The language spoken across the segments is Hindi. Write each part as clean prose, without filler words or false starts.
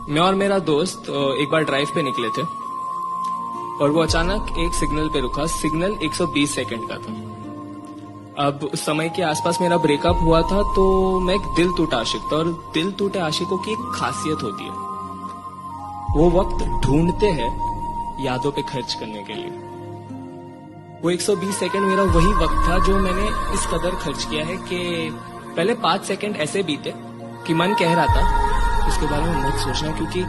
मैं और मेरा दोस्त एक बार ड्राइव पे निकले थे और वो अचानक एक सिग्नल पे रुका। सिग्नल 120 सेकंड का था। अब उस समय के आसपास मेरा ब्रेकअप हुआ था, तो मैं एक दिल टूटा आशिक था। और दिल टूटे आशिकों की एक खासियत होती है, वो वक्त ढूंढते हैं यादों पे खर्च करने के लिए। वो 120 सेकंड मेरा वही वक्त था जो मैंने इस कदर खर्च किया है कि पहले 5 सेकंड ऐसे बीते कि मन कह रहा था उसके बारे में मत सोचना, क्योंकि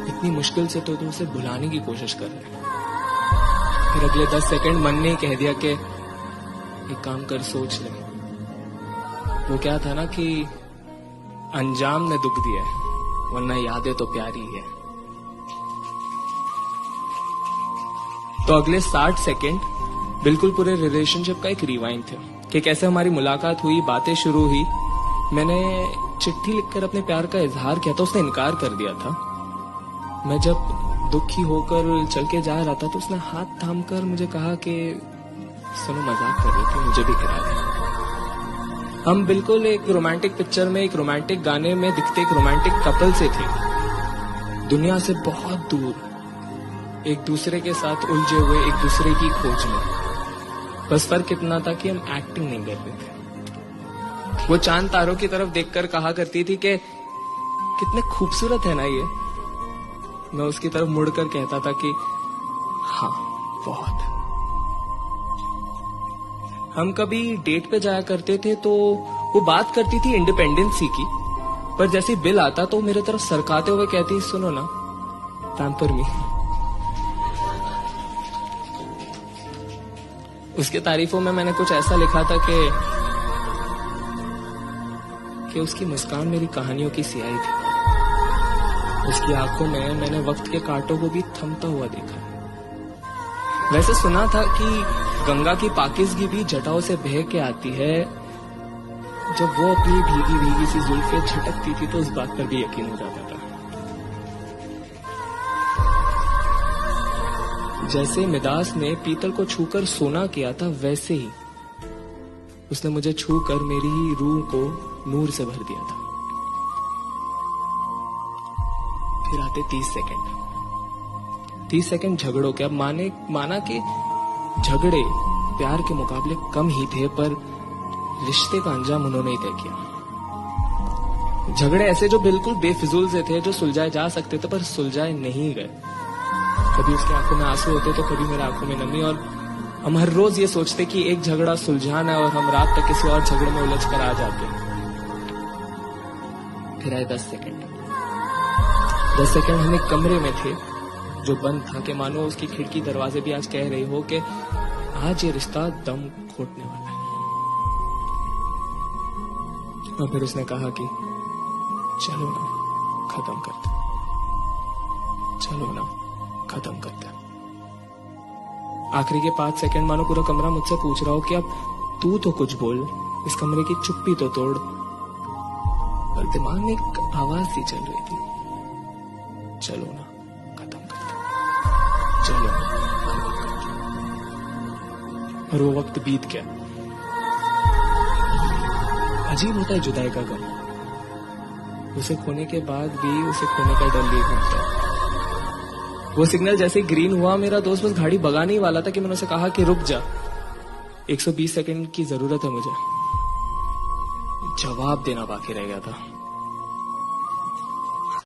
इतनी मुश्किल से तो उसे भुलाने की कोशिश कर रहे हैं। फिर अगले 10 सेकंड मन ने कह दिया कि एक काम कर, सोच ले। वो क्या था ना कि अंजाम ने दुख दिया है, वरना यादें तो प्यारी है। तो अगले 60 सेकंड बिल्कुल पूरे रिलेशनशिप का एक रिवाइंड थे कि कैसे हमारी मुलाकात हुई, बातें शुरू हुई। मैंने चिट्ठी लिखकर अपने प्यार का इजहार किया था, उसने इनकार कर दिया था। मैं जब दुखी होकर चल के जा रहा था तो उसने हाथ थाम कर मुझे कहा कि सुनो, मजाक कर रही थी, मुझे भी गिरा दे। हम बिल्कुल एक रोमांटिक पिक्चर में, एक रोमांटिक गाने में दिखते एक रोमांटिक कपल से थे, दुनिया से बहुत दूर, एक दूसरे के साथ उलझे हुए, एक दूसरे की खोज में। बस फर्क इतना था कि हम एक्टिंग नहीं कर रहे थे। वो चांद तारों की तरफ देखकर कहा करती थी कि कितने खूबसूरत है ना ये। मैं उसकी तरफ मुड़कर कहता था कि हाँ, बहुत। हम कभी डेट पे जाया करते थे तो वो बात करती थी इंडिपेंडेंसी की, पर जैसे बिल आता तो मेरे तरफ सरकाते हुए कहती, सुनो ना, पैम्पर मी। उसके तारीफों में मैंने कुछ ऐसा लिखा था कि उसकी मुस्कान मेरी कहानियों की सियाही थी। उसकी आंखों में मैंने वक्त के कांटों को भी थमता हुआ देखा। वैसे सुना था कि गंगा की पाकिज़गी भी जटाओं से बह के आती है। जब वो अपनी भीगी भीगी सी जुल्फें झटकती थी तो उस बात पर भी यकीन हो जाता था। जैसे मिदास ने पीतल को छूकर सोना किया था, वैसे ही उसने मुझे छूकर मेरी ही रूह को नूर से भर दिया था। फिर आते 30 सेकंड। 30 सेकंड झगड़ों के। अब माना कि झगड़े प्यार के मुकाबले कम ही थे, पर रिश्ते का अंजाम उन्होंने ही तय किया। झगड़े ऐसे जो बिल्कुल बेफिजूल से थे, जो सुलझाए जा सकते थे पर सुलझाए नहीं गए। कभी उसकी आंखों में आंसू होते तो कभी मेरी आंखों में नमी, और हम हर रोज ये सोचते कि एक झगड़ा सुलझाना है और हम रात तक किसी और झगड़े में उलझ कर आ जाते। फिर आए 10 सेकंड। 10 सेकंड हम एक कमरे में थे जो बंद था, कि मानो उसकी खिड़की दरवाजे भी आज कह रही हो कि आज ये रिश्ता दम घोटने वाला है। और फिर उसने कहा कि चलो ना, खत्म करते, चलो ना, खत्म करते। आखिरी के 5 सेकंड मानो पूरा कमरा मुझसे पूछ रहा हो कि अब तू तो कुछ बोल, इस कमरे की चुप्पी तो तोड़। पर दिमाग में एक आवाज सी चल रही थी, चलो ना, खत्म करते, चलो ना, खत्म करते। और वो वक्त बीत गया। अजीब होता है जुदाई का गम। उसे खोने के बाद भी उसे खोने का डर लिए घूमता है। वो सिग्नल जैसे ग्रीन हुआ, मेरा दोस्त बस गाड़ी भगाने ही वाला था कि मैंने उसे कहा कि रुक जा, 120 सेकंड की जरूरत है मुझे। जवाब देना बाकी रह गया था।